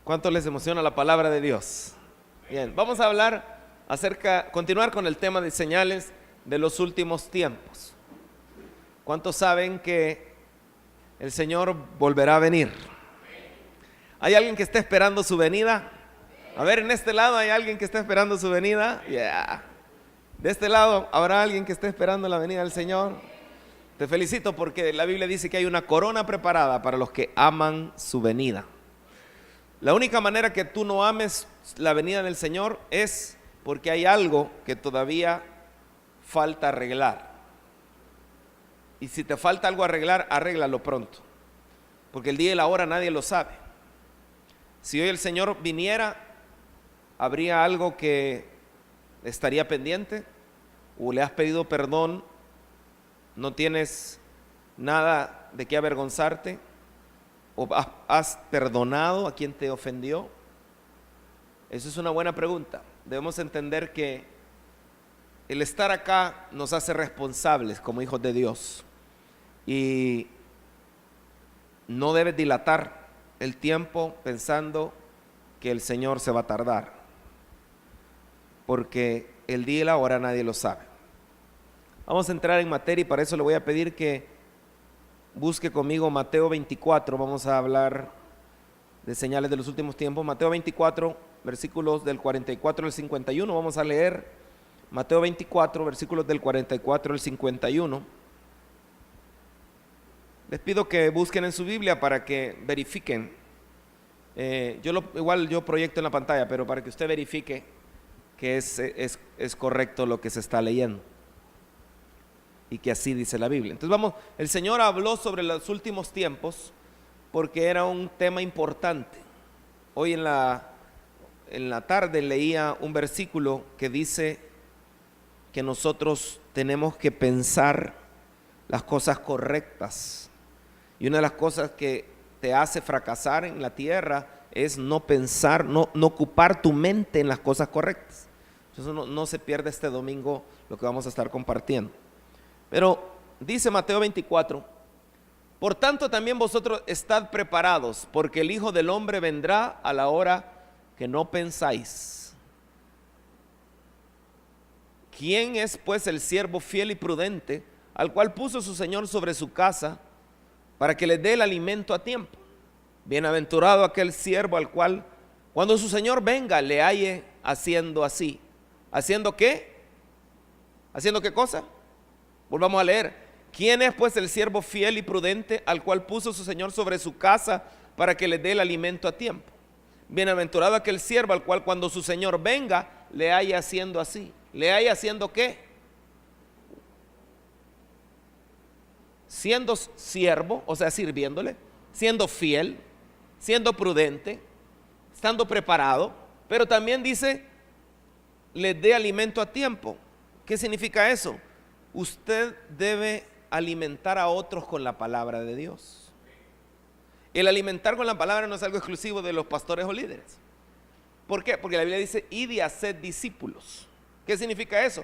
¿Cuánto les emociona la palabra de Dios? Bien, vamos a hablar continuar con el tema de señales de los últimos tiempos. ¿Cuántos saben que el Señor volverá a venir? ¿Hay alguien que está esperando su venida? A ver, en este lado hay alguien que está esperando su venida. Yeah. De este lado habrá alguien que esté esperando la venida del Señor. Te felicito porque la Biblia dice que hay una corona preparada para los que aman su venida. La única manera que tú no ames la venida del Señor es porque hay algo que todavía falta arreglar. Y si te falta algo arreglar, arréglalo pronto, porque el día y la hora nadie lo sabe. Si hoy el Señor viniera, habría algo que estaría pendiente, o le has pedido perdón, no tienes nada de qué avergonzarte, o has perdonado a quien te ofendió. Eso es una buena pregunta. Debemos entender que el estar acá nos hace responsables como hijos de Dios, y no debes dilatar el tiempo pensando que el Señor se va a tardar, porque el día y la hora nadie lo sabe. Vamos a entrar en materia y para eso le voy a pedir que busque conmigo Mateo 24. Vamos a hablar de señales de los últimos tiempos. Mateo 24, versículos del 44 al 51. Vamos a leer Mateo 24, versículos del 44 al 51. Les pido que busquen en su Biblia para que verifiquen. Igual yo proyecto en la pantalla, pero para que usted verifique que es correcto lo que se está leyendo y que así dice la Biblia. Entonces vamos, el Señor habló sobre los últimos tiempos porque era un tema importante. Hoy en la tarde leía un versículo que dice que nosotros tenemos que pensar las cosas correctas, y una de las cosas que te hace fracasar en la tierra es no pensar, no ocupar tu mente en las cosas correctas. Entonces no se pierda este domingo lo que vamos a estar compartiendo. Pero dice Mateo 24: por tanto también vosotros estad preparados, porque el Hijo del Hombre vendrá a la hora que no pensáis. ¿Quién es pues el siervo fiel y prudente, al cual puso su Señor sobre su casa, para que le dé el alimento a tiempo? Bienaventurado aquel siervo al cual, cuando su Señor venga, le halle haciendo así. ¿Haciendo qué? ¿Haciendo qué cosa? Volvamos a leer. ¿Quién es pues el siervo fiel y prudente, al cual puso su Señor sobre su casa, para que le dé el alimento a tiempo? Bienaventurado aquel siervo al cual, cuando su Señor venga, le halle haciendo así. ¿Le halle haciendo qué? Siendo siervo, o sea, sirviéndole, siendo fiel, siendo prudente, estando preparado, pero también dice, le dé alimento a tiempo. ¿Qué significa eso? Usted debe alimentar a otros con la palabra de Dios. El alimentar con la palabra no es algo exclusivo de los pastores o líderes. ¿Por qué? Porque la Biblia dice, id y haced discípulos. ¿Qué significa eso?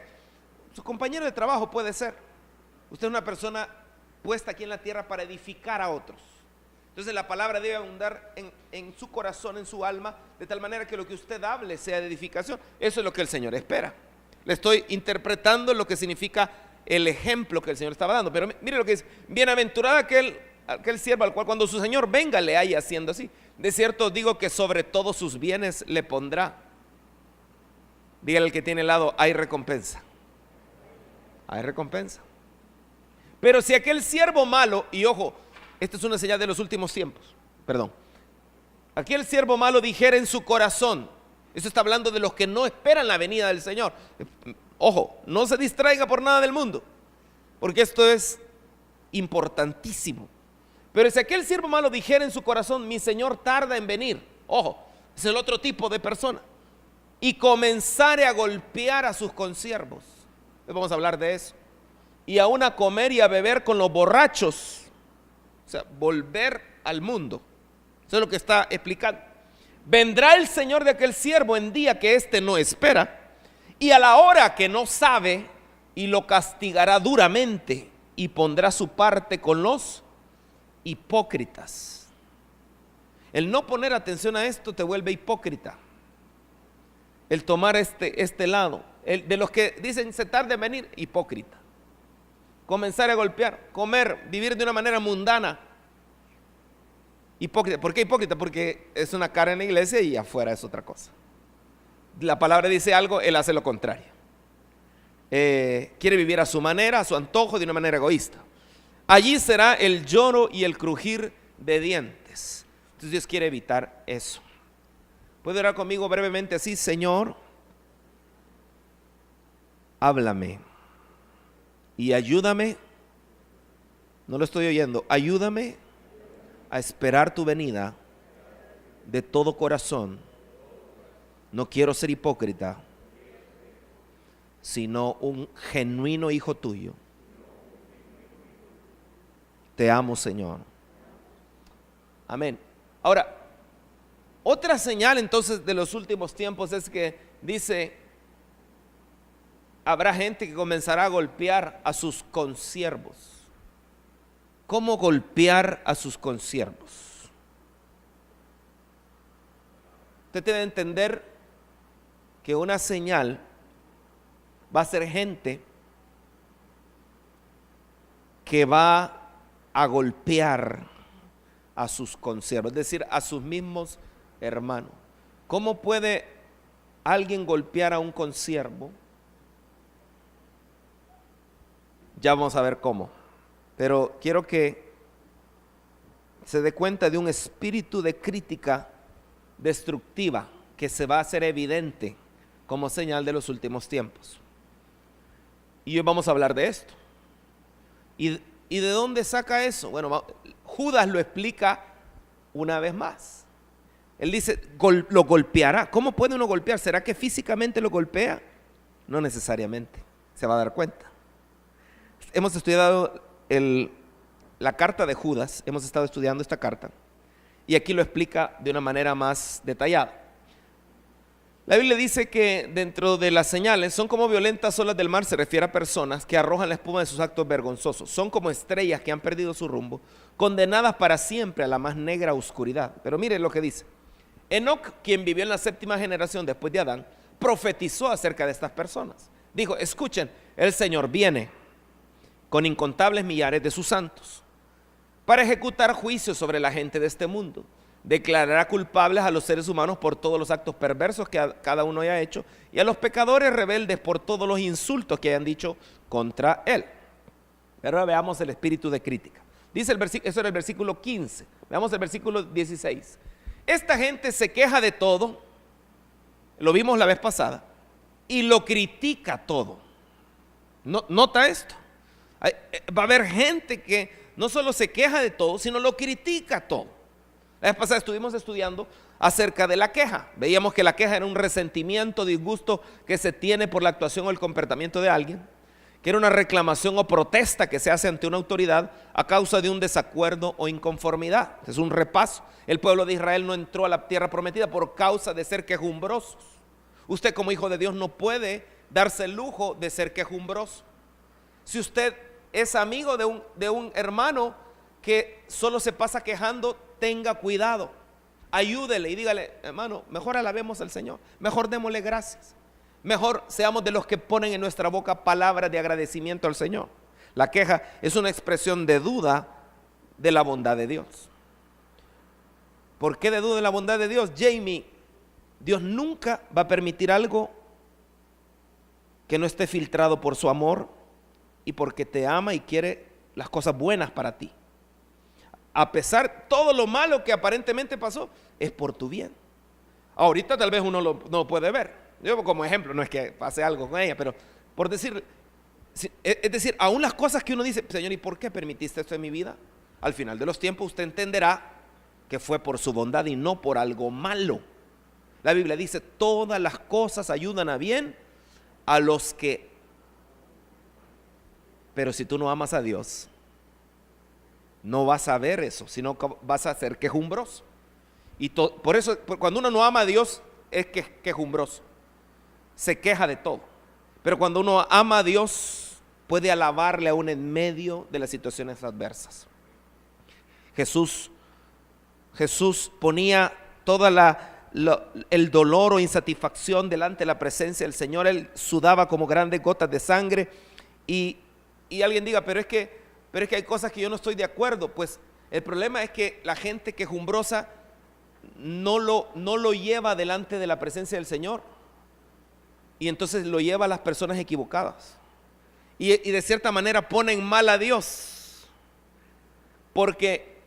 Su compañero de trabajo puede ser. Usted es una persona puesta aquí en la tierra para edificar a otros. Entonces la palabra debe abundar en su corazón, en su alma, de tal manera que lo que usted hable sea de edificación. Eso es lo que el Señor espera. Le estoy interpretando lo que significa el ejemplo que el Señor estaba dando. Pero mire lo que dice: bienaventurado aquel siervo al cual, cuando su Señor venga, le haya haciendo así. De cierto digo que sobre todos sus bienes le pondrá. Dígale al que tiene al lado: hay recompensa. Hay recompensa. Pero si aquel siervo malo, y ojo, esta es una señal de los últimos tiempos, aquel siervo malo dijera en su corazón, eso está hablando de los que no esperan la venida del Señor. Ojo, no se distraiga por nada del mundo, porque esto es importantísimo. Pero si aquel siervo malo dijera en su corazón: mi Señor tarda en venir, ojo, es el otro tipo de persona, y comenzare a golpear a sus consiervos. Vamos a hablar de eso. Y aún a comer y a beber con los borrachos, o sea, volver al mundo. Eso es lo que está explicando. Vendrá el Señor de aquel siervo en día que éste no espera, y a la hora que no sabe, y lo castigará duramente, y pondrá su parte con los hipócritas. El no poner atención a esto te vuelve hipócrita. El tomar este lado. De los que dicen se tarda en venir, hipócrita. Comenzar a golpear, comer, vivir de una manera mundana. Hipócrita. ¿Por qué hipócrita? Porque es una cara en la iglesia y afuera es otra cosa. La palabra dice algo, él hace lo contrario. Quiere vivir a su manera, a su antojo, de una manera egoísta. Allí será el lloro y el crujir de dientes. Entonces Dios quiere evitar eso. ¿Puede orar conmigo brevemente así? Señor, háblame y ayúdame. No lo estoy oyendo. Ayúdame a esperar tu venida de todo corazón. No quiero ser hipócrita, sino un genuino hijo tuyo. Te amo, Señor. Amén. Ahora, otra señal entonces de los últimos tiempos es que dice, habrá gente que comenzará a golpear a sus consiervos. ¿Cómo golpear a sus consiervos? Usted debe entender que una señal va a ser gente que va a golpear a sus consiervos, es decir, a sus mismos hermanos. ¿Cómo puede alguien golpear a un consiervo? Ya vamos a ver cómo, pero quiero que se dé cuenta de un espíritu de crítica destructiva que se va a hacer evidente como señal de los últimos tiempos. Y hoy vamos a hablar de esto. ¿Y de dónde saca eso? Bueno, Judas lo explica una vez más. Él dice, lo golpeará. ¿Cómo puede uno golpear? ¿Será que físicamente lo golpea? No necesariamente, se va a dar cuenta. Hemos estudiado la carta de Judas, hemos estado estudiando esta carta, y aquí lo explica de una manera más detallada. La Biblia dice que dentro de las señales son como violentas olas del mar, se refiere a personas que arrojan la espuma de sus actos vergonzosos. Son como estrellas que han perdido su rumbo, condenadas para siempre a la más negra oscuridad. Pero mire lo que dice. Enoc, quien vivió en la 7ª generación después de Adán, profetizó acerca de estas personas. Dijo, escuchen, el Señor viene con incontables millares de sus santos para ejecutar juicios sobre la gente de este mundo. Declarará culpables a los seres humanos por todos los actos perversos que cada uno haya hecho, y a los pecadores rebeldes por todos los insultos que hayan dicho contra él. Pero ahora veamos el espíritu de crítica. Dice eso era el versículo 15. Veamos el versículo 16. Esta gente se queja de todo, lo vimos la vez pasada, y lo critica todo. Nota esto. Va a haber gente que no solo se queja de todo, sino lo critica todo. La vez pasada estuvimos estudiando acerca de la queja. Veíamos que la queja era un resentimiento, disgusto que se tiene por la actuación o el comportamiento de alguien, que era una reclamación o protesta que se hace ante una autoridad a causa de un desacuerdo o inconformidad. Es un repaso. El pueblo de Israel no entró a la tierra prometida por causa de ser quejumbrosos. Usted como hijo de Dios no puede darse el lujo de ser quejumbroso. Si usted es amigo de un hermano que solo se pasa quejando, tenga cuidado, ayúdele y dígale, hermano, mejor alabemos al Señor, mejor démosle gracias, mejor seamos de los que ponen en nuestra boca palabras de agradecimiento al Señor. La queja es una expresión de duda de la bondad de Dios. ¿Por qué de duda de la bondad de Dios? Jamie, Dios nunca va a permitir algo que no esté filtrado por su amor y porque te ama y quiere las cosas buenas para ti. A pesar de todo lo malo que aparentemente pasó, es por tu bien. Ahorita tal vez uno no lo puede ver. Yo como ejemplo, no es que pase algo con ella, pero por decir, es decir, aún las cosas que uno dice, Señor, ¿y por qué permitiste esto en mi vida? Al final de los tiempos usted entenderá que fue por su bondad y no por algo malo. La Biblia dice, todas las cosas ayudan a bien a los que... Pero si tú no amas a Dios, no vas a ver eso, sino que vas a ser quejumbroso. Y por eso, cuando uno no ama a Dios, es quejumbroso. Se queja de todo. Pero cuando uno ama a Dios, puede alabarle aún en medio de las situaciones adversas. Jesús Jesús ponía el dolor o insatisfacción delante de la presencia del Señor. Él sudaba como grandes gotas de sangre. Y alguien diga, pero es que hay cosas que yo no estoy de acuerdo. Pues el problema es que la gente quejumbrosa no lo lleva delante de la presencia del Señor, y entonces lo lleva a las personas equivocadas, y de cierta manera ponen mal a Dios, porque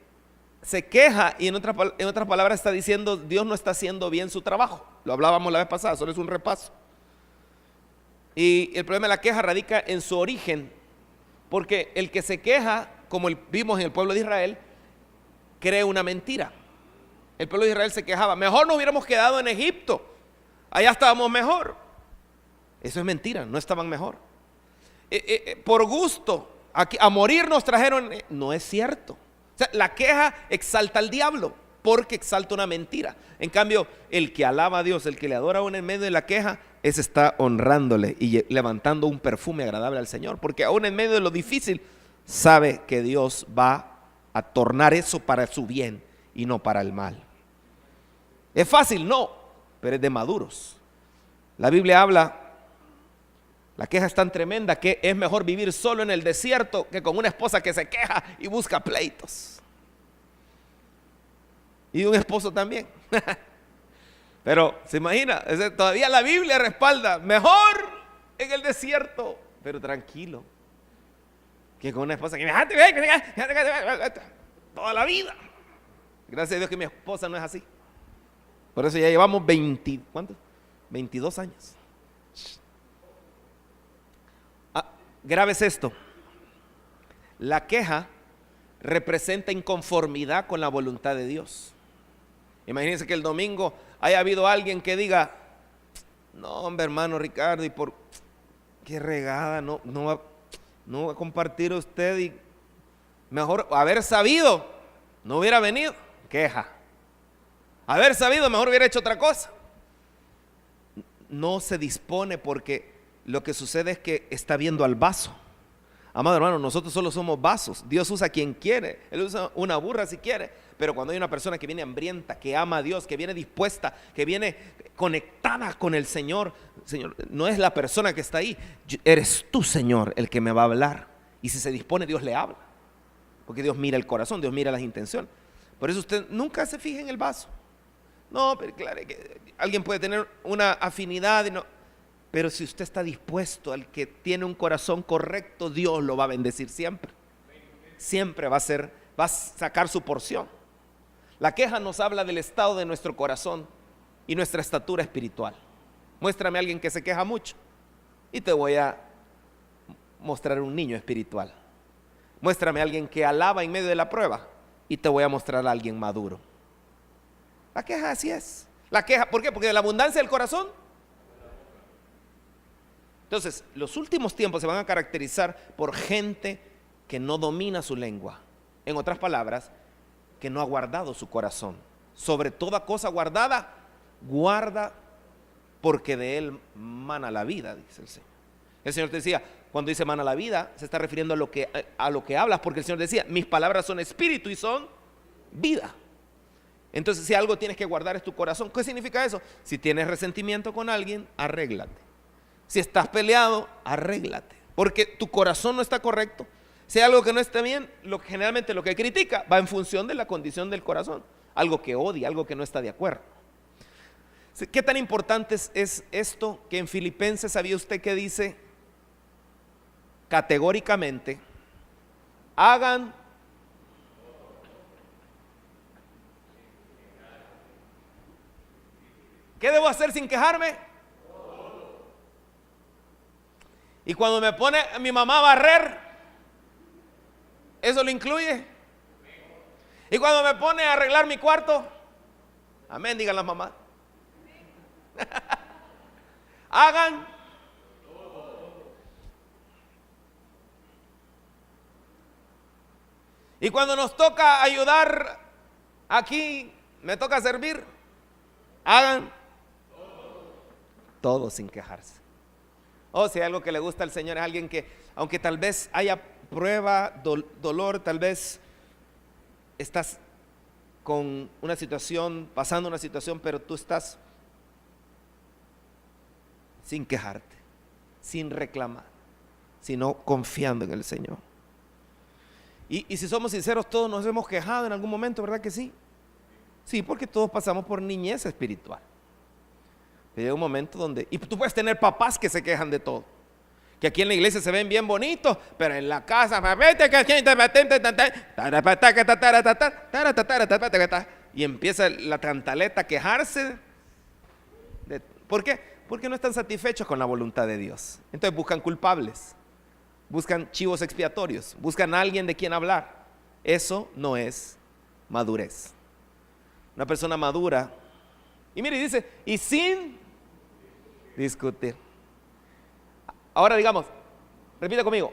se queja y en otras palabras está diciendo: Dios no está haciendo bien su trabajo. Lo hablábamos la vez pasada, solo es un repaso. Y el problema de la queja radica en su origen, porque el que se queja, como vimos en el pueblo de Israel, cree una mentira. El pueblo de Israel se quejaba: mejor nos hubiéramos quedado en Egipto, allá estábamos mejor. Eso es mentira, no estaban mejor. Por gusto, aquí, a morir nos trajeron. No es cierto. O sea, la queja exalta al diablo, porque exalta una mentira. En cambio, el que alaba a Dios, el que le adora aún en medio de la queja, ese está honrándole y levantando un perfume agradable al Señor, porque aún en medio de lo difícil sabe que Dios va a tornar eso para su bien y no para el mal. ¿Es fácil? No, pero es de maduros. La Biblia habla, la queja es tan tremenda que es mejor vivir solo en el desierto que con una esposa que se queja y busca pleitos. Y un esposo también. Pero se imagina, todavía la Biblia respalda: mejor en el desierto, pero tranquilo, que con una esposa que toda la vida. Gracias a Dios que mi esposa no es así. Por eso ya llevamos 22 años. Grave es esto: la queja representa inconformidad con la voluntad de Dios. Imagínense que el domingo haya habido alguien que diga: no, hombre, hermano Ricardo, y por qué regada, no va a compartir usted, y mejor haber sabido, no hubiera venido. Queja. Haber sabido, mejor hubiera hecho otra cosa. No se dispone, porque lo que sucede es que está viendo al vaso. Amado hermano, nosotros solo somos vasos. Dios usa a quien quiere. Él usa una burra si quiere. Pero cuando hay una persona que viene hambrienta, que ama a Dios, que viene dispuesta, que viene conectada con el Señor, Señor, no es la persona que está ahí. Eres tú, Señor, el que me va a hablar. Y si se dispone, Dios le habla. Porque Dios mira el corazón, Dios mira las intenciones. Por eso usted nunca se fija en el vaso. No, pero claro que alguien puede tener una afinidad y no. Pero si usted está dispuesto, al que tiene un corazón correcto, Dios lo va a bendecir siempre. Siempre va a sacar su porción. La queja nos habla del estado de nuestro corazón y nuestra estatura espiritual. Muéstrame a alguien que se queja mucho y te voy a mostrar un niño espiritual. Muéstrame a alguien que alaba en medio de la prueba y te voy a mostrar a alguien maduro. La queja así es. La queja, ¿por qué? Porque de la abundancia del corazón. Entonces, los últimos tiempos se van a caracterizar por gente que no domina su lengua. En otras palabras, que no ha guardado su corazón. Sobre toda cosa guardada, guarda, porque de él mana la vida, dice el Señor. El Señor te decía, cuando dice mana la vida, se está refiriendo a lo que hablas, porque el Señor decía: mis palabras son espíritu y son vida. Entonces, si algo tienes que guardar es tu corazón. ¿Qué significa eso? Si tienes resentimiento con alguien, arréglate. Si estás peleado, arréglate, porque tu corazón no está correcto. Si hay algo que no está bien, generalmente lo que critica va en función de la condición del corazón. Algo que odia, algo que no está de acuerdo. ¿Qué tan importante es esto? Que en Filipenses, ¿sabía usted que dice categóricamente: hagan ¿qué debo hacer sin quejarme? Y cuando me pone mi mamá a barrer, ¿eso lo incluye? Y cuando me pone a arreglar mi cuarto, amén, digan las mamás. Hagan. Y cuando nos toca ayudar aquí, me toca servir, hagan todo sin quejarse. O si hay algo que le gusta al Señor, es alguien que, aunque tal vez haya prueba, dolor, tal vez estás con una situación, pasando una situación, pero tú estás sin quejarte, sin reclamar, sino confiando en el Señor. Y si somos sinceros, todos nos hemos quejado en algún momento, ¿verdad que sí? Sí, porque todos pasamos por niñez espiritual. Llega un momento donde, y tú puedes tener papás que se quejan de todo, que aquí en la iglesia se ven bien bonitos, pero en la casa y empieza la tantaleta a quejarse. ¿Por qué? Porque no están satisfechos con la voluntad de Dios. Entonces buscan culpables, buscan chivos expiatorios, buscan a alguien de quien hablar. Eso no es madurez. Una persona madura, y mire, dice, y sin discutir. Ahora digamos, repita conmigo,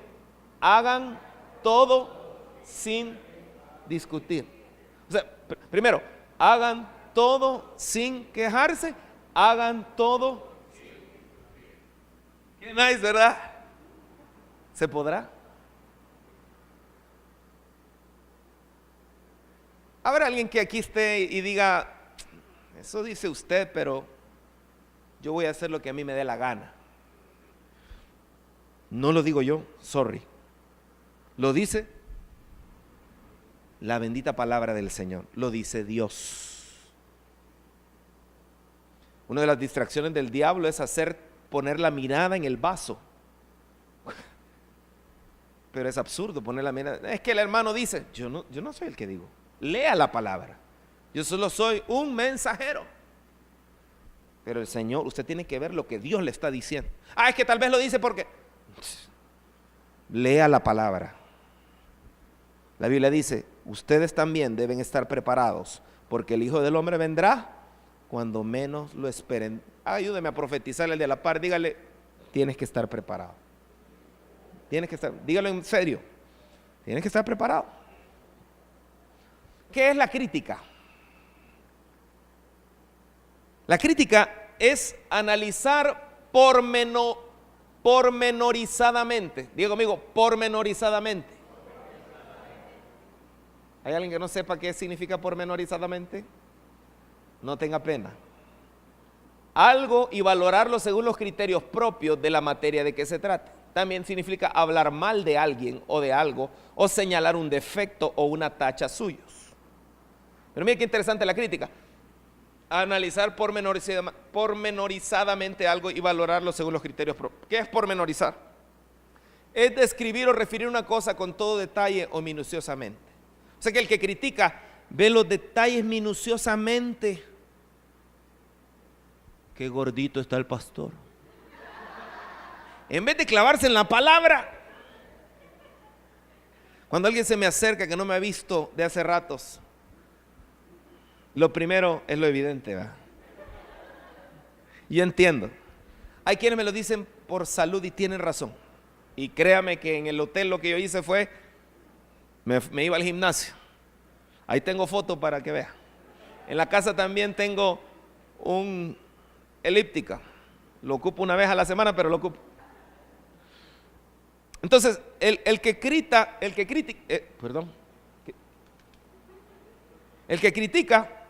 hagan todo sin discutir. O sea, primero, hagan todo sin quejarse, hagan todo. Qué nice, ¿verdad? ¿Se podrá? Habrá alguien que aquí esté y diga, eso dice usted, pero yo voy a hacer lo que a mí me dé la gana. No lo digo yo, sorry. Lo dice la bendita palabra del Señor, lo dice Dios. Una de las distracciones del diablo es poner la mirada en el vaso. Pero es absurdo poner la mirada. Es que el hermano dice, yo no soy el que digo. Lea la palabra. Yo solo soy un mensajero. Pero el Señor, usted tiene que ver lo que Dios le está diciendo. Es que tal vez lo dice porque... Lea la palabra. La Biblia dice, ustedes también deben estar preparados, porque el Hijo del Hombre vendrá cuando menos lo esperen. Ayúdeme a profetizarle el de la par, dígale, tienes que estar preparado. Tienes que estar, dígalo en serio, tienes que estar preparado. ¿Qué es la crítica? La crítica es analizar pormenorizadamente. Diga conmigo, pormenorizadamente. ¿Hay alguien que no sepa qué significa pormenorizadamente? No tenga pena. Algo y valorarlo según los criterios propios de la materia de que se trate. También significa hablar mal de alguien o de algo, o señalar un defecto o una tacha suyos. Pero mire qué interesante la crítica. Analizar pormenorizadamente algo y valorarlo según los criterios propios. ¿Qué es pormenorizar? Es describir o referir una cosa con todo detalle o minuciosamente. O sea que el que critica ve los detalles minuciosamente. Qué gordito está el pastor. En vez de clavarse en la palabra. Cuando alguien se me acerca que no me ha visto de hace ratos, lo primero es lo evidente, ¿verdad? Yo entiendo. Hay quienes me lo dicen por salud y tienen razón. Y créame que en el hotel lo que yo hice fue, me iba al gimnasio. Ahí tengo fotos para que vea. En la casa también tengo un elíptica. Lo ocupo una vez a la semana, pero lo ocupo. Entonces, el que critica,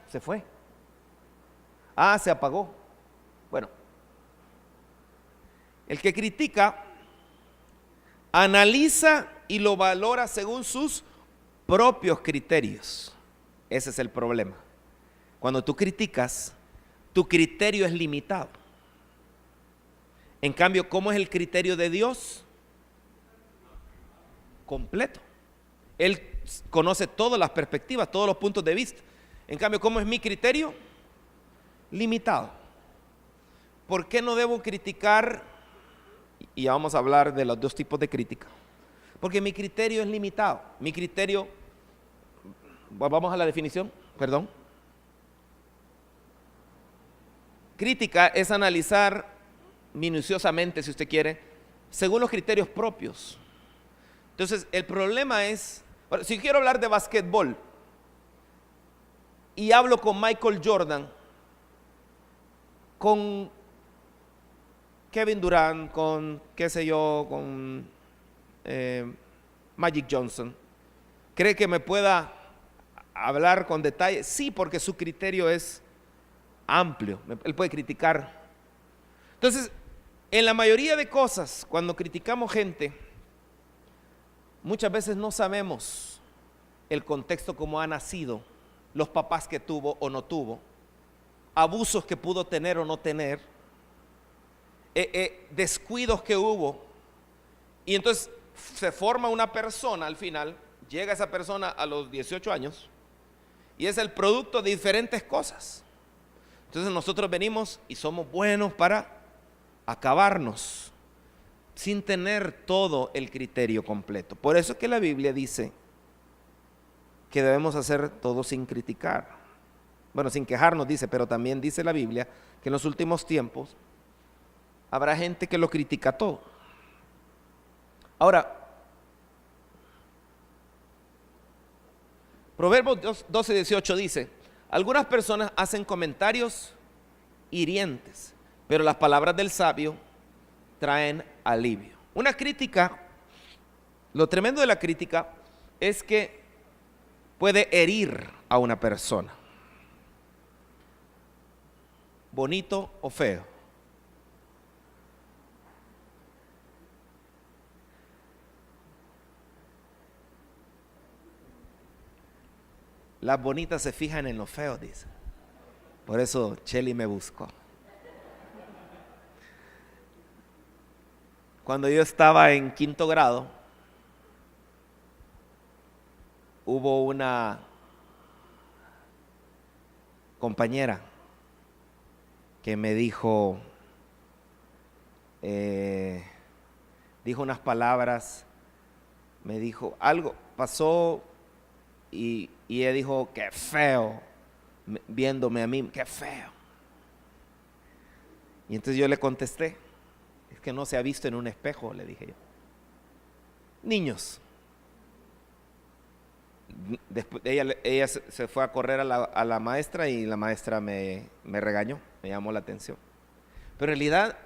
se fue. Se apagó. Bueno, el que critica analiza y lo valora según sus propios criterios. Ese es el problema. Cuando tú criticas, tu criterio es limitado. En cambio, ¿cómo es el criterio de Dios? Completo. Él conoce todas las perspectivas, todos los puntos de vista. En cambio, ¿cómo es mi criterio? Limitado. ¿Por qué no debo criticar? Y ya vamos a hablar de los dos tipos de crítica. Porque mi criterio es limitado. Mi criterio, vamos a la definición, perdón. Crítica es analizar minuciosamente, si usted quiere, según los criterios propios. Entonces, el problema es, si quiero hablar de basquetbol y hablo con Michael Jordan, con Kevin Durant, con qué sé yo, con Magic Johnson, ¿cree que me pueda hablar con detalle? Sí, porque su criterio es amplio, él puede criticar. Entonces, en la mayoría de cosas, cuando criticamos gente, muchas veces no sabemos el contexto como ha nacido, los papás que tuvo o no tuvo, abusos que pudo tener o no tener, descuidos que hubo, y entonces se forma una persona al final, llega esa persona a los 18 años, y es el producto de diferentes cosas. Entonces nosotros venimos y somos buenos para acabarnos, sin tener todo el criterio completo. Por eso es que la Biblia dice que debemos hacer todo sin criticar. Bueno, sin quejarnos dice, pero también dice la Biblia que en los últimos tiempos habrá gente que lo critica todo. Ahora, Proverbios 12:18 dice: algunas personas hacen comentarios hirientes, pero las palabras del sabio traen alivio. Una crítica, lo tremendo de la crítica es que puede herir a una persona, bonito o feo. Las bonitas se fijan en lo feo, dice. Por eso Chely me buscó. Cuando yo estaba en 5º grado, hubo una compañera que me dijo unas palabras, me dijo algo, pasó y ella dijo, qué feo, viéndome a mí, qué feo. Y entonces yo le contesté, es que no se ha visto en un espejo, le dije yo. Niños. Después, ella se fue a correr a la maestra y la maestra me regañó, me llamó la atención. Pero en realidad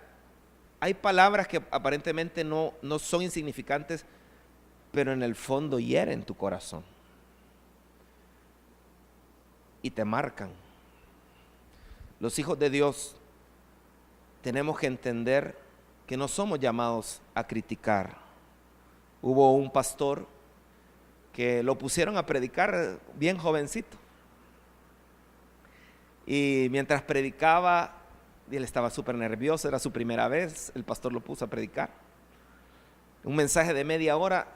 hay palabras que aparentemente no son insignificantes, pero en el fondo hieren tu corazón y te marcan. Los hijos de Dios tenemos que entender que no somos llamados a criticar. Hubo un pastor que lo pusieron a predicar bien jovencito, y mientras predicaba, él estaba súper nervioso, era su primera vez, el pastor lo puso a predicar. Un mensaje de media hora,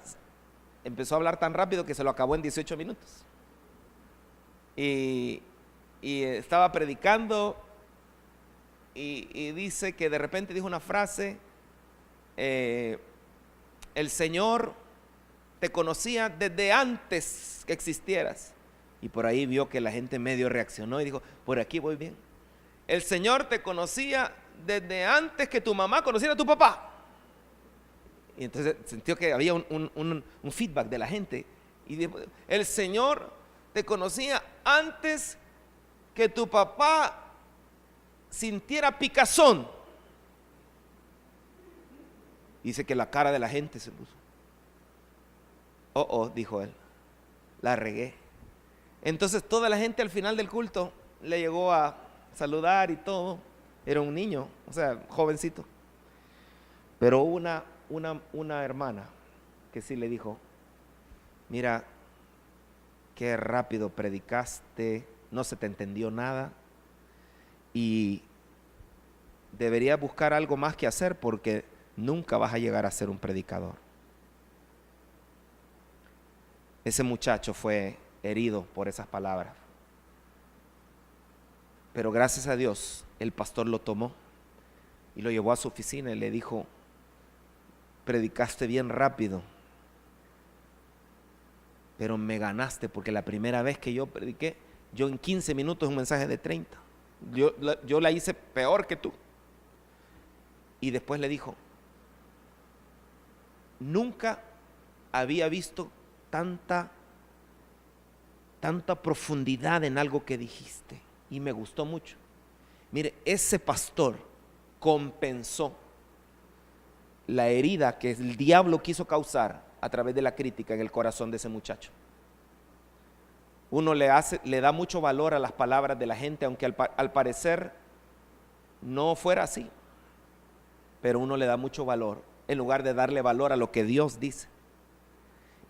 empezó a hablar tan rápido que se lo acabó en 18 minutos. Y estaba predicando y dice que de repente dijo una frase, el Señor te conocía desde antes que existieras. Y por ahí vio que la gente medio reaccionó y dijo, por aquí voy bien. El Señor te conocía desde antes que tu mamá conociera a tu papá. Y entonces sintió que había un feedback de la gente. Y dijo, el Señor te conocía antes que tu papá sintiera picazón. Dice que la cara de la gente se puso. Dijo él, la regué. Entonces toda la gente al final del culto le llegó a saludar y todo. Era un niño, o sea, jovencito. Pero una hermana que sí le dijo, mira, qué rápido predicaste, no se te entendió nada y deberías buscar algo más que hacer porque nunca vas a llegar a ser un predicador. Ese muchacho fue herido por esas palabras, pero gracias a Dios el pastor lo tomó y lo llevó a su oficina y le dijo, predicaste bien rápido, pero me ganaste porque la primera vez que yo prediqué, yo en 15 minutos un mensaje de 30, yo la hice peor que tú. Y después le dijo, nunca había visto tanta profundidad en algo que dijiste y me gustó mucho. Mire, ese pastor compensó la herida que el diablo quiso causar a través de la crítica en el corazón de ese muchacho. uno le da mucho valor a las palabras de la gente, aunque al parecer no fuera así, pero uno le da mucho valor en lugar de darle valor a lo que Dios dice.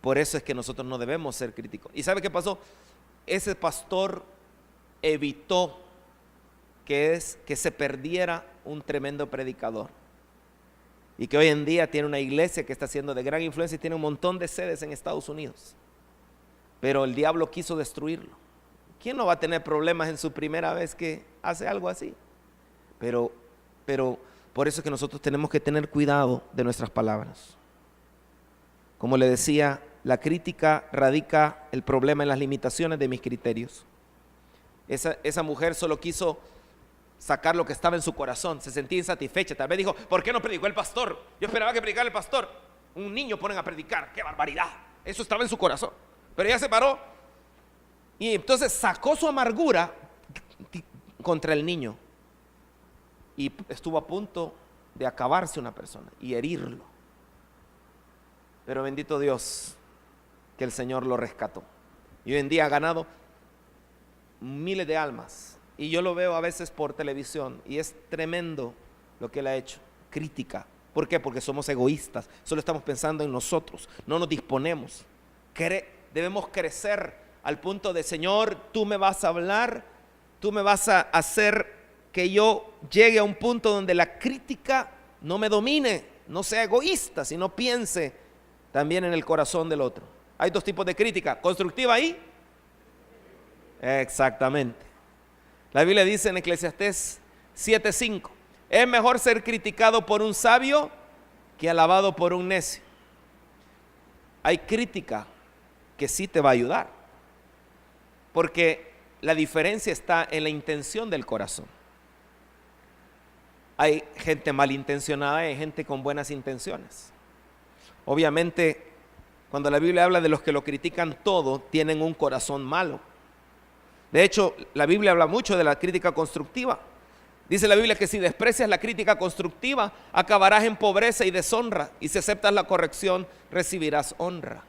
Por eso es que nosotros no debemos ser críticos. ¿Y sabe qué pasó? Ese pastor evitó que se perdiera un tremendo predicador, y que hoy en día tiene una iglesia que está siendo de gran influencia y tiene un montón de sedes en Estados Unidos. Pero el diablo quiso destruirlo. ¿Quién no va a tener problemas en su primera vez que hace algo así? Pero por eso es que nosotros tenemos que tener cuidado de nuestras palabras. Como le decía, la crítica radica el problema en las limitaciones de mis criterios. Esa mujer solo quiso sacar lo que estaba en su corazón, se sentía insatisfecha. Tal vez dijo: ¿por qué no predicó el pastor? Yo esperaba que predicara el pastor. Un niño ponen a predicar, ¡qué barbaridad! Eso estaba en su corazón. Pero ella se paró y entonces sacó su amargura contra el niño, y estuvo a punto de acabarse una persona y herirlo. Pero bendito Dios que el Señor lo rescató, y hoy en día ha ganado miles de almas. Y yo lo veo a veces por televisión y es tremendo lo que él ha hecho. Crítica. ¿Por qué? Porque somos egoístas, solo estamos pensando en nosotros, no nos disponemos. Debemos crecer al punto de: Señor, tú me vas a hablar, tú me vas a hacer que yo llegue a un punto donde la crítica no me domine, no sea egoísta, sino piense también en el corazón del otro. Hay dos tipos de crítica: constructiva y... Exactamente. La Biblia dice en Eclesiastés 7:5: es mejor ser criticado por un sabio que alabado por un necio. Hay crítica que sí te va a ayudar, porque la diferencia está en la intención del corazón. Hay gente malintencionada y hay gente con buenas intenciones. Obviamente, cuando la Biblia habla de los que lo critican todo, tienen un corazón malo. De hecho, la Biblia habla mucho de la crítica constructiva. Dice la Biblia que si desprecias la crítica constructiva, acabarás en pobreza y deshonra, y si aceptas la corrección, recibirás honra.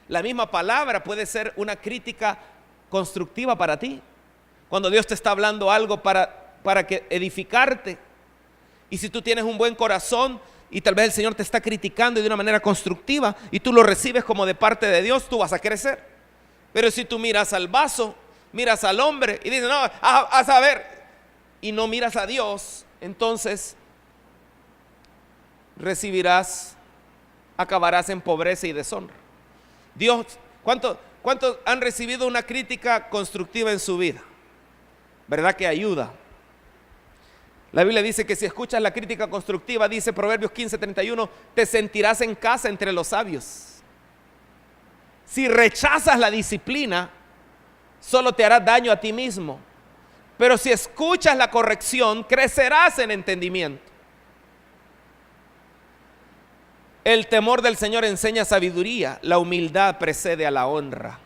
La misma palabra puede ser una crítica constructiva para ti. Cuando Dios te está hablando algo para que edificarte, y si tú tienes un buen corazón y tal vez el Señor te está criticando de una manera constructiva y tú lo recibes como de parte de Dios, tú vas a crecer. Pero si tú miras al vaso, miras al hombre y dices: no, a saber, y no miras a Dios, entonces acabarás en pobreza y deshonra. Dios, ¿cuántos han recibido una crítica constructiva en su vida? ¿Verdad que ayuda? La Biblia dice que si escuchas la crítica constructiva, dice Proverbios 15:31, te sentirás en casa entre los sabios. Si rechazas la disciplina, solo te harás daño a ti mismo. Pero si escuchas la corrección, crecerás en entendimiento. El temor del Señor enseña sabiduría, la humildad precede a la honra.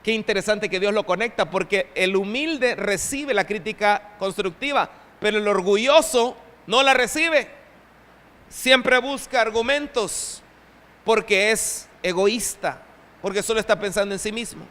Qué interesante que Dios lo conecta, porque el humilde recibe la crítica constructiva, pero el orgulloso no la recibe. Siempre busca argumentos porque es egoísta, porque solo está pensando en sí mismo.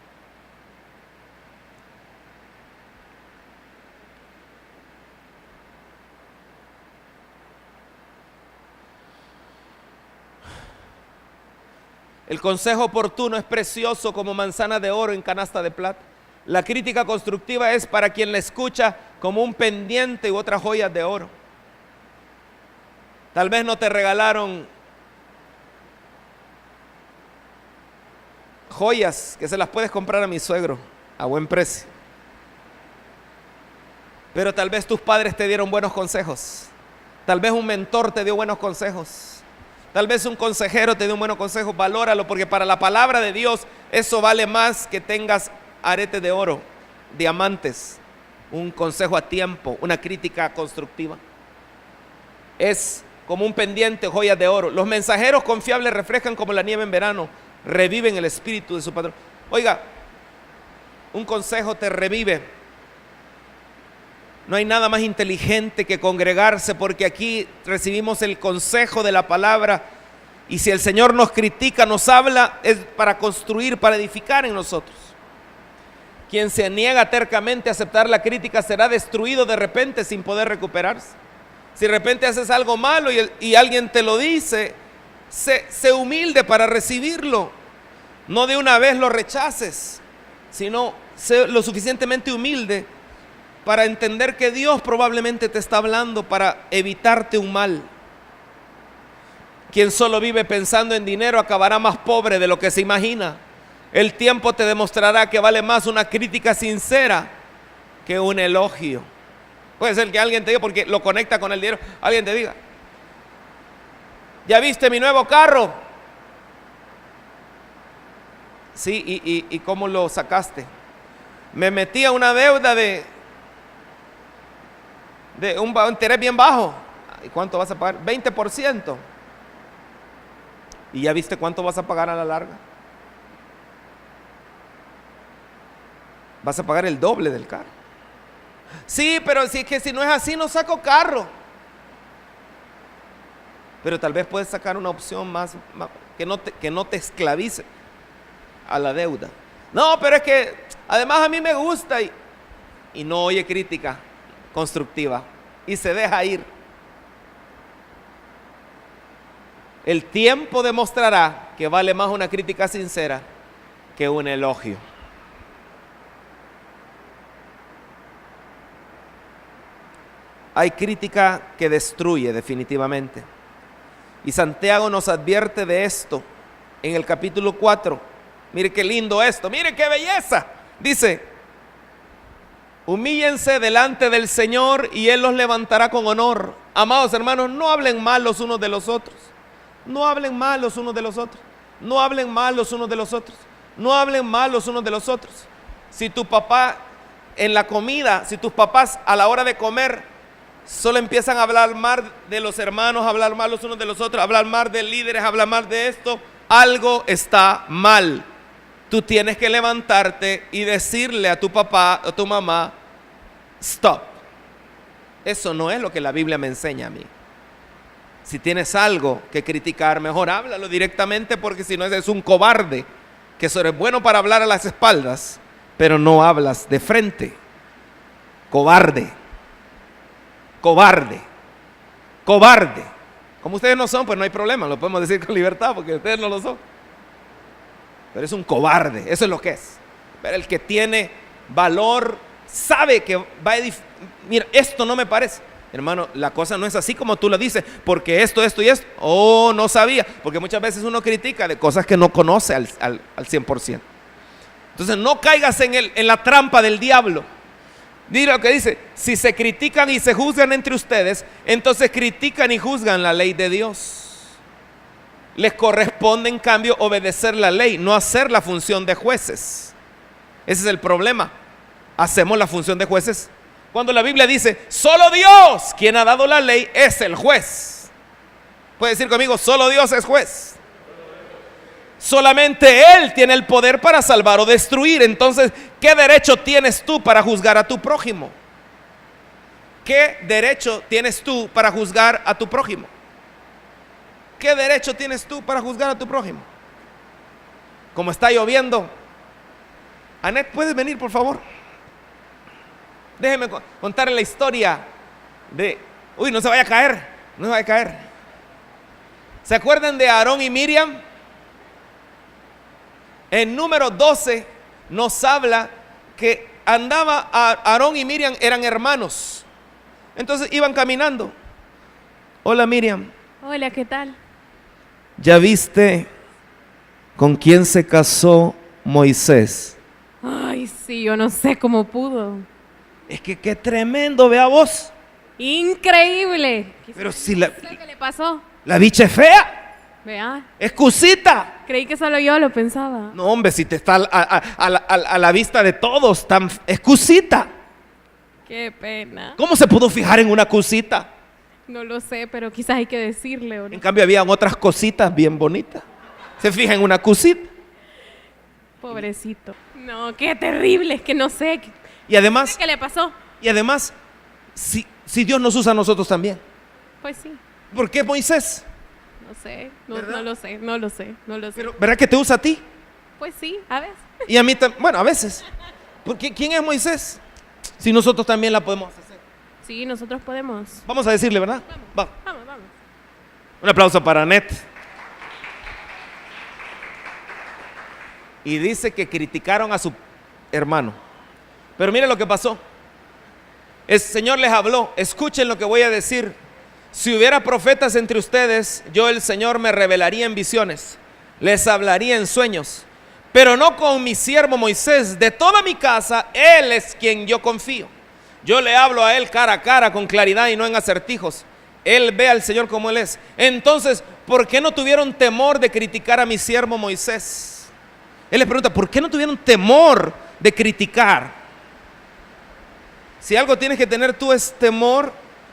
El consejo oportuno es precioso como manzana de oro en canasta de plata. La crítica constructiva es para quien la escucha como un pendiente u otras joyas de oro. Tal vez no te regalaron joyas que se las puedes comprar a mi suegro a buen precio, pero tal vez tus padres te dieron buenos consejos. Tal vez un mentor te dio buenos consejos. Tal vez un consejero te dio un buen consejo. Valóralo, porque para la palabra de Dios eso vale más que tengas aretes de oro, diamantes. Un consejo a tiempo, una crítica constructiva es como un pendiente, joyas de oro. Los mensajeros confiables refrescan como la nieve en verano, reviven el espíritu de su patrón. Oiga, un consejo te revive. No hay nada más inteligente que congregarse, porque aquí recibimos el consejo de la palabra, y si el Señor nos critica, nos habla, es para construir, para edificar en nosotros. Quien se niega tercamente a aceptar la crítica será destruido de repente sin poder recuperarse. Si de repente haces algo malo y alguien te lo dice, sé humilde para recibirlo. No de una vez lo rechaces, sino sé lo suficientemente humilde para entender que Dios probablemente te está hablando para evitarte un mal. Quien solo vive pensando en dinero acabará más pobre de lo que se imagina. El tiempo te demostrará que vale más una crítica sincera que un elogio. Puede ser que alguien te diga, porque lo conecta con el dinero, alguien te diga: ¿ya viste mi nuevo carro? Sí, ¿y cómo lo sacaste? Me metí a una deuda de un interés bien bajo. ¿Y cuánto vas a pagar? 20%. ¿Y ya viste cuánto vas a pagar a la larga? Vas a pagar el doble del carro. Sí, pero si es que si no es así, no saco carro. Pero tal vez puedes sacar una opción más que no te esclavice a la deuda. No, pero es que además a mí me gusta y no oye crítica constructiva y se deja ir. El tiempo demostrará que vale más una crítica sincera que un elogio. Hay crítica que destruye definitivamente. Y Santiago nos advierte de esto en el capítulo 4. Mire qué lindo esto, mire qué belleza. Dice: humíllense delante del Señor y Él los levantará con honor. Amados hermanos, no hablen mal los unos de los otros. No hablen mal los unos de los otros. No hablen mal los unos de los otros. No hablen mal los unos de los otros. Si tu papá en la comida, si tus papás a la hora de comer solo empiezan a hablar mal de los hermanos, a hablar mal los unos de los otros, a hablar mal de líderes, a hablar mal de esto, algo está mal. Tú tienes que levantarte y decirle a tu papá o tu mamá: stop. Eso no es lo que la Biblia me enseña a mí. Si tienes algo que criticar, mejor háblalo directamente, porque si no eres un cobarde, que eso es bueno para hablar a las espaldas, pero no hablas de frente. Cobarde. Cobarde. Cobarde. Como ustedes no son, pues no hay problema, lo podemos decir con libertad, porque ustedes no lo son. Pero es un cobarde, eso es lo que es. Pero el que tiene valor sabe que va a mira, esto no me parece. Hermano, la cosa no es así como tú lo dices, porque esto y esto. Oh, no sabía. Porque muchas veces uno critica de cosas que no conoce al 100%. Entonces no caigas en la trampa del diablo. Mira lo que dice: si se critican y se juzgan entre ustedes, entonces critican y juzgan la ley de Dios. Les corresponde en cambio obedecer la ley, no hacer la función de jueces. Ese es el problema. Hacemos la función de jueces cuando la Biblia dice: solo Dios, quien ha dado la ley, es el juez. Puede decir conmigo: solo Dios es juez. Solamente Él tiene el poder para salvar o destruir. Entonces, ¿qué derecho tienes tú para juzgar a tu prójimo? ¿Qué derecho tienes tú para juzgar a tu prójimo? ¿Qué derecho tienes tú para juzgar a tu prójimo? Como está lloviendo, Anet, ¿puedes venir, por favor? Déjeme contarle la historia de... Uy, no se vaya a caer, no se vaya a caer. ¿Se acuerdan de Aarón y Miriam? En número 12 nos habla que Aarón y Miriam eran hermanos. Entonces iban caminando. Hola, Miriam. Hola, ¿qué tal? ¿Ya viste con quién se casó Moisés? Ay, sí, yo no sé cómo pudo. Es que qué tremendo, vea vos. Increíble. Pero si ¿Qué le pasó? la bicha es fea. Vea, Excusita. creí que solo yo lo pensaba. No, hombre, si te está a la vista de todos, tan excusita. Qué pena. ¿Cómo se pudo fijar en una cosita? No lo sé, pero quizás hay que decirle, ¿o no? En cambio, habían otras cositas bien bonitas. Se fija en una cosita. Pobrecito. No, qué terrible, es que no sé. Y además, ¿Qué le pasó? si Dios nos usa a nosotros también. Pues sí, ¿Por qué Moisés? no sé, ¿Verdad? no lo sé. Pero, ¿verdad que te usa a ti? Pues sí, a veces. Y a mí también, bueno, a veces. Porque ¿quién es Moisés? Si nosotros también la podemos hacer. Sí, nosotros podemos. Vamos a decirle, ¿verdad? Va. Vamos, vamos. Un aplauso para Annette. Y dice que criticaron a su hermano. Pero mire lo que pasó. El Señor les habló. Escuchen lo que voy a decir. Si hubiera profetas entre ustedes, yo el Señor me revelaría en visiones, les hablaría en sueños, pero no con mi siervo Moisés. De toda mi casa, él es quien yo confío. Yo le hablo a él cara a cara, con claridad y no en acertijos. Él ve al Señor como él es. Entonces, ¿por qué no tuvieron temor de criticar a mi siervo Moisés? Él les pregunta, ¿por qué no tuvieron temor de criticar? Si algo tienes que tener tú es temor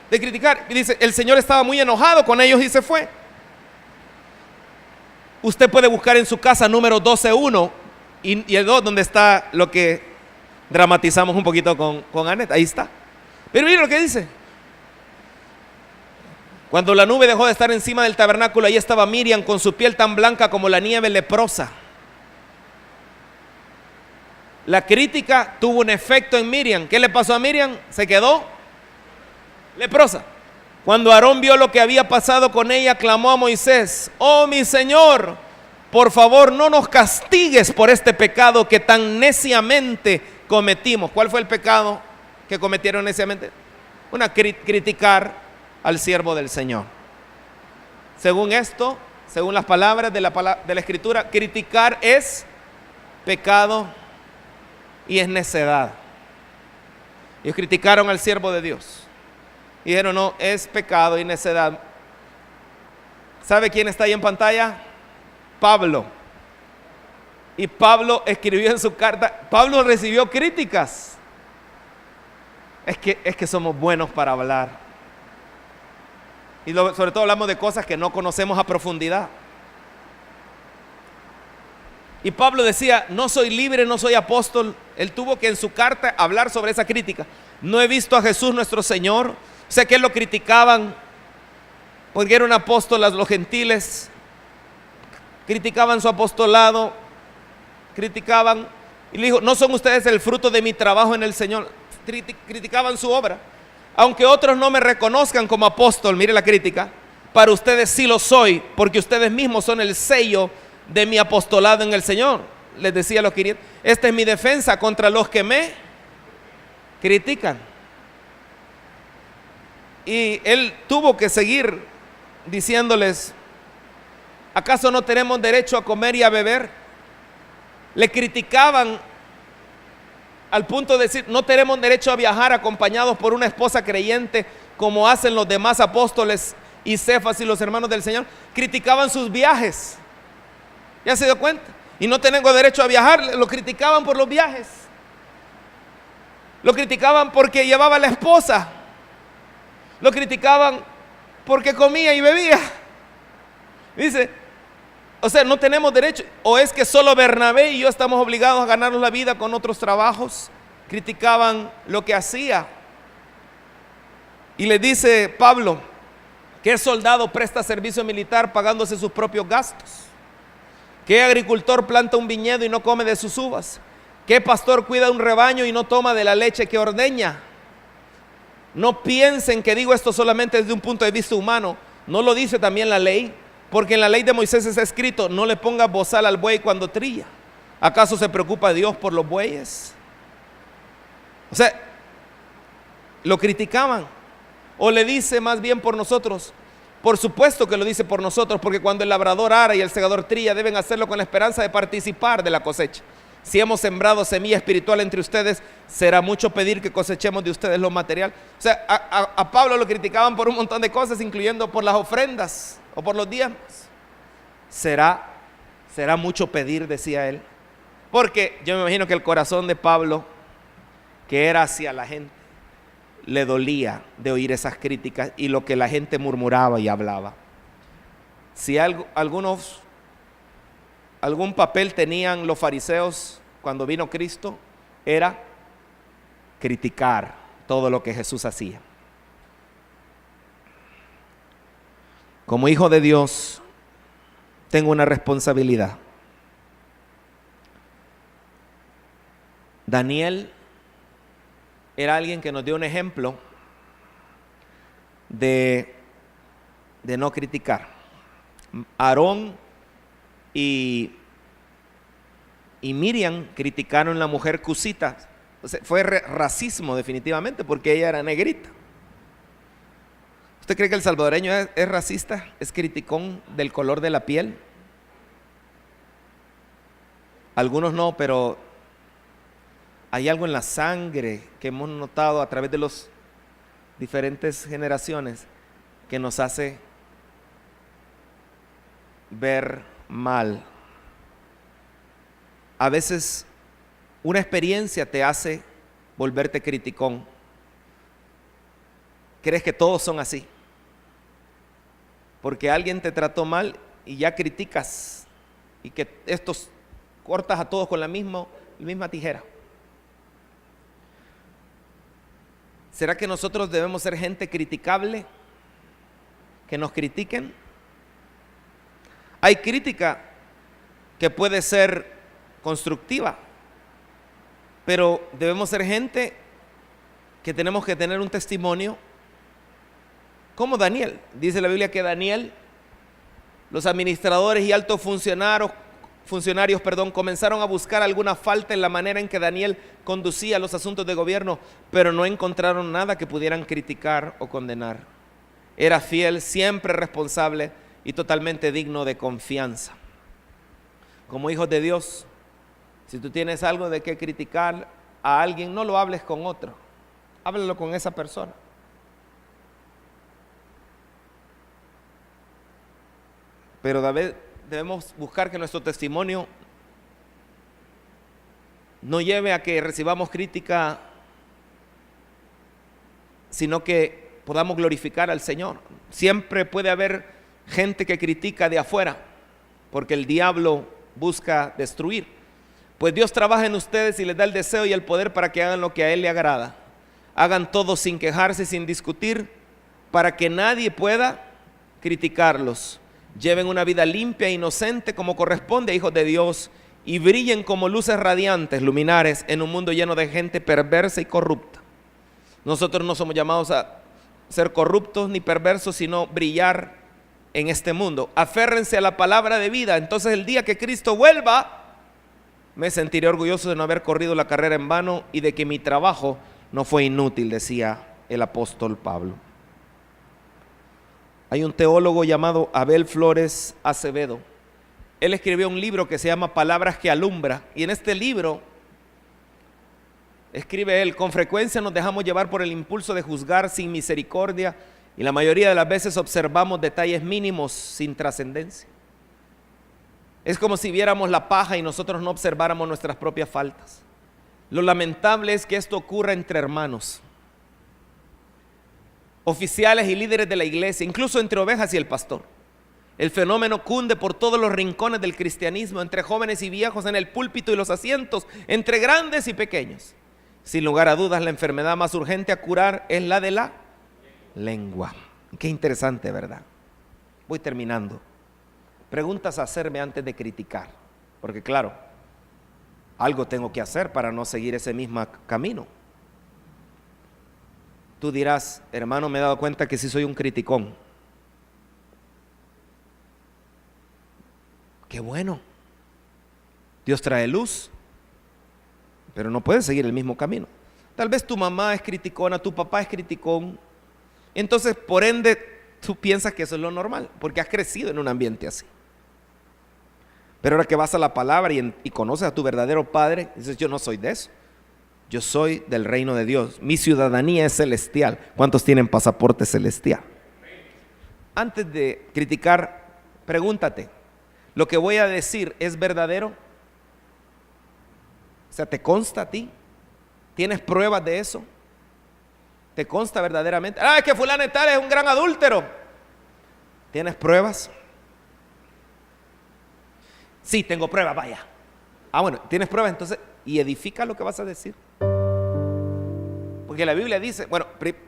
de criticar. Y dice, el Señor estaba muy enojado con ellos y se fue. Usted puede buscar en su casa número 12:1 y el 2, donde está lo que dramatizamos un poquito con Annette. Ahí está. Pero mire lo que dice. Cuando la nube dejó de estar encima del tabernáculo, ahí estaba Miriam con su piel tan blanca como la nieve leprosa. La crítica tuvo un efecto en Miriam. ¿Qué le pasó a Miriam? Se quedó leprosa. Cuando Aarón vio lo que había pasado con ella, clamó a Moisés: oh mi Señor, por favor no nos castigues por este pecado que tan neciamente cometimos. ¿Cuál fue el pecado que cometieron neciamente? Criticar al siervo del Señor. Según esto, según las palabras de la Escritura, criticar es pecado y es necedad. Ellos criticaron al siervo de Dios. Y dijeron, no, es pecado y necedad. ¿Sabe quién está ahí en pantalla? Pablo. Y Pablo escribió en su carta, Pablo recibió críticas. Es que somos buenos para hablar. Y sobre todo hablamos de cosas que no conocemos a profundidad. Y Pablo decía, no soy libre, no soy apóstol. Él tuvo que en su carta hablar sobre esa crítica. No he visto a Jesús nuestro Señor. Sé que lo criticaban porque era un apóstol a los gentiles. Criticaban su apostolado. Criticaban. Y le dijo, no son ustedes el fruto de mi trabajo en el Señor. Criticaban su obra. Aunque otros no me reconozcan como apóstol, mire la crítica, para ustedes sí lo soy, porque ustedes mismos son el sello de mi apostolado en el Señor. Les decía a los queridos, esta es mi defensa contra los que me critican. Y él tuvo que seguir diciéndoles, ¿acaso no tenemos derecho a comer y a beber? Le criticaban al punto de decir, no tenemos derecho a viajar acompañados por una esposa creyente como hacen los demás apóstoles y Cefas y los hermanos del Señor. Criticaban sus viajes. ¿Ya se dio cuenta? Y no tengo derecho a viajar. Lo criticaban por los viajes. Lo criticaban porque llevaba a la esposa. Lo criticaban porque comía y bebía. Dice, o sea, no tenemos derecho. O es que solo Bernabé y yo estamos obligados a ganarnos la vida con otros trabajos. Criticaban lo que hacía. Y le dice Pablo, ¿qué soldado presta servicio militar pagándose sus propios gastos? ¿Qué agricultor planta un viñedo y no come de sus uvas? ¿Qué pastor cuida un rebaño y no toma de la leche que ordeña? No piensen que digo esto solamente desde un punto de vista humano. ¿No lo dice también la ley? Porque en la ley de Moisés está escrito, no le pongas bozal al buey cuando trilla. ¿Acaso se preocupa Dios por los bueyes? O sea, lo criticaban. O le dice más bien por nosotros. Por supuesto que lo dice por nosotros, porque cuando el labrador ara y el segador trilla, deben hacerlo con la esperanza de participar de la cosecha. Si hemos sembrado semilla espiritual entre ustedes, será mucho pedir que cosechemos de ustedes lo material. O sea, a Pablo lo criticaban por un montón de cosas, incluyendo por las ofrendas o por los diezmos. Será mucho pedir, decía él. Porque yo me imagino que el corazón de Pablo, que era hacia la gente, le dolía de oír esas críticas y lo que la gente murmuraba y hablaba. Si algún papel tenían los fariseos cuando vino Cristo, era criticar todo lo que Jesús hacía. Como hijo de Dios, tengo una responsabilidad Daniel era alguien que nos dio un ejemplo de no criticar. Aarón y Miriam criticaron a la mujer cusita. O sea, fue racismo definitivamente, porque ella era negrita. ¿Usted cree que el salvadoreño es racista? ¿Es criticón del color de la piel? Algunos no, pero hay algo en la sangre que hemos notado a través de las diferentes generaciones que nos hace ver mal. A veces una experiencia te hace volverte criticón. ¿Crees que todos son así? Porque alguien te trató mal y ya criticas, y que estos cortas a todos con la misma tijera. ¿Será que nosotros debemos ser gente criticable? ¿Que nos critiquen? Hay crítica que puede ser constructiva, pero debemos ser gente que tenemos que tener un testimonio como Daniel. Dice la Biblia que Daniel, los administradores y altos funcionarios, comenzaron a buscar alguna falta en la manera en que Daniel conducía los asuntos de gobierno, pero no encontraron nada que pudieran criticar o condenar. Era fiel, siempre responsable y totalmente digno de confianza. Como hijos de Dios, si tú tienes algo de qué criticar a alguien, no lo hables con otro, háblalo con esa persona. Pero debemos buscar que nuestro testimonio no lleve a que recibamos crítica, sino que podamos glorificar al Señor. Siempre puede haber gente que critica de afuera, porque el diablo busca destruir. Pues Dios trabaja en ustedes y les da el deseo y el poder para que hagan lo que a Él le agrada. Hagan todo sin quejarse, sin discutir, para que nadie pueda criticarlos. Lleven una vida limpia e inocente como corresponde a hijos de Dios, y brillen como luces radiantes, luminares, en un mundo lleno de gente perversa y corrupta. Nosotros no somos llamados a ser corruptos ni perversos, sino brillar en este mundo. Aférrense a la palabra de vida. Entonces el día que Cristo vuelva, me sentiré orgulloso de no haber corrido la carrera en vano y de que mi trabajo no fue inútil, decía el apóstol Pablo. Hay un teólogo llamado Abel Flores Acevedo. Él escribió un libro que se llama Palabras que Alumbra, y en este libro escribe él: con frecuencia nos dejamos llevar por el impulso de juzgar sin misericordia, y la mayoría de las veces observamos detalles mínimos sin trascendencia. Es como si viéramos la paja y nosotros no observáramos nuestras propias faltas. Lo lamentable es que esto ocurra entre hermanos, oficiales y líderes de la iglesia, incluso entre ovejas y el pastor. El fenómeno cunde por todos los rincones del cristianismo, entre jóvenes y viejos, en el púlpito y los asientos, entre grandes y pequeños. Sin lugar a dudas, la enfermedad más urgente a curar es la de la lengua. Qué interesante, ¿verdad? Voy terminando. Preguntas a hacerme antes de criticar, porque claro, algo tengo que hacer para no seguir ese mismo camino. Tú dirás: hermano, me he dado cuenta que sí soy un criticón. Qué bueno. Dios trae luz, pero no puedes seguir el mismo camino. Tal vez tu mamá es criticona, tu papá es criticón. Entonces, por ende, tú piensas que eso es lo normal, porque has crecido en un ambiente así. Pero ahora que vas a la palabra y conoces a tu verdadero Padre, dices: yo no soy de eso. Yo soy del reino de Dios. Mi ciudadanía es celestial. ¿Cuántos tienen pasaporte celestial? Antes de criticar, pregúntate: ¿lo que voy a decir es verdadero? O sea, ¿te consta a ti? ¿Tienes pruebas de eso? ¿Te consta verdaderamente? Es que fulano de tal es un gran adúltero. ¿Tienes pruebas? Sí, tengo pruebas, vaya. Bueno, ¿tienes pruebas? Entonces, y edifica lo que vas a decir. Porque la Biblia dice,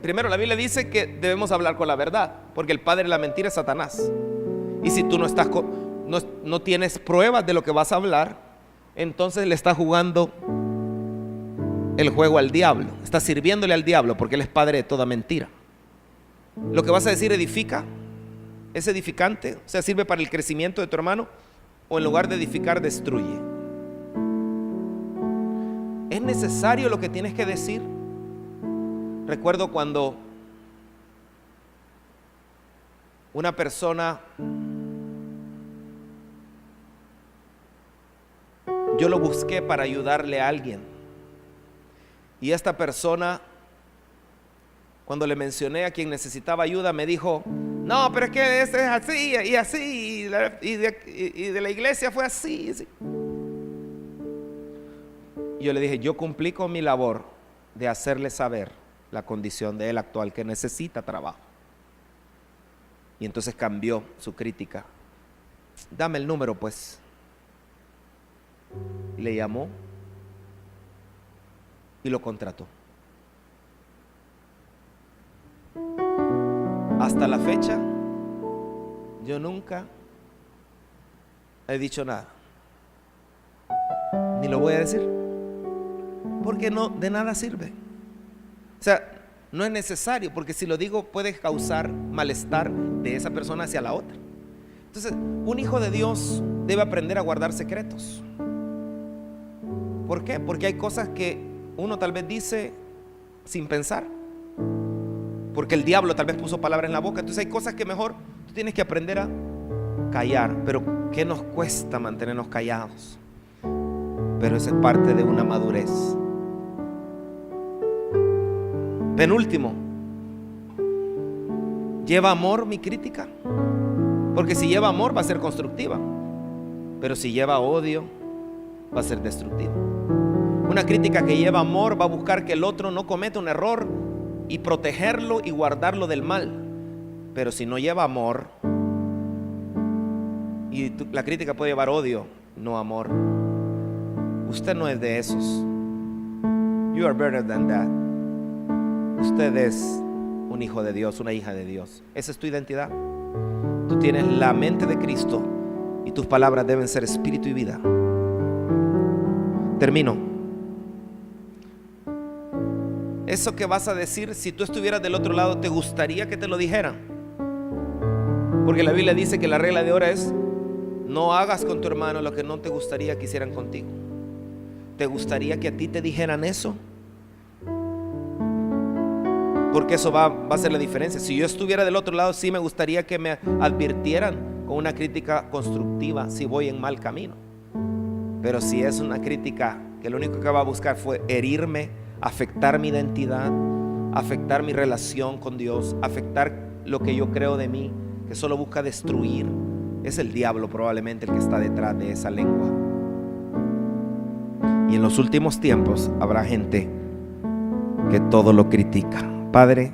primero la Biblia dice que debemos hablar con la verdad, porque el padre de la mentira es Satanás. Y si tú no tienes pruebas de lo que vas a hablar, entonces le estás jugando el juego al diablo, estás sirviéndole al diablo porque él es padre de toda mentira. Lo que vas a decir edifica, es edificante, o sea, sirve para el crecimiento de tu hermano, o en lugar de edificar destruye. ¿Es necesario lo que tienes que decir? Recuerdo cuando una persona, yo lo busqué para ayudarle a alguien, y esta persona, cuando le mencioné a quien necesitaba ayuda, me dijo: no, pero es que este es así y así, y de la iglesia fue así, así. Y yo le dije: yo cumplí con mi labor de hacerle saber la condición de él actual, que necesita trabajo. Y entonces cambió su crítica. Dame el número, pues. Y le llamó y lo contrató. Hasta la fecha, yo nunca he dicho nada, ni lo voy a decir, porque no, de nada sirve. O sea, no es necesario, porque si lo digo puede causar malestar de esa persona hacia la otra. Entonces, un hijo de Dios debe aprender a guardar secretos. ¿Por qué? Porque hay cosas que uno tal vez dice sin pensar, porque el diablo tal vez puso palabras en la boca. Entonces hay cosas que mejor tú tienes que aprender a callar. Pero ¿qué nos cuesta mantenernos callados? Pero eso es parte de una madurez. Penúltimo, ¿lleva amor mi crítica? Porque si lleva amor va a ser constructiva, pero si lleva odio va a ser destructiva. Una crítica que lleva amor va a buscar que el otro no cometa un error y protegerlo y guardarlo del mal. Pero si no lleva amor, y la crítica puede llevar odio, no amor. Usted no es de esos. You are better than that. Usted es un hijo de Dios, una hija de Dios. Esa es tu identidad. Tú tienes la mente de Cristo y tus palabras deben ser espíritu y vida. Termino. Eso que vas a decir, si tú estuvieras del otro lado, ¿te gustaría que te lo dijeran? Porque la Biblia dice que la regla de oro es: no hagas con tu hermano lo que no te gustaría que hicieran contigo. ¿Te gustaría que a ti te dijeran eso? Porque eso va a ser la diferencia. Si yo estuviera del otro lado, sí me gustaría que me advirtieran con una crítica constructiva si voy en mal camino. Pero si es una crítica que lo único que va a buscar fue herirme, afectar mi identidad, afectar mi relación con Dios, afectar lo que yo creo de mí, que solo busca destruir, es el diablo probablemente el que está detrás de esa lengua. Y en los últimos tiempos habrá gente que todo lo critica. Padre,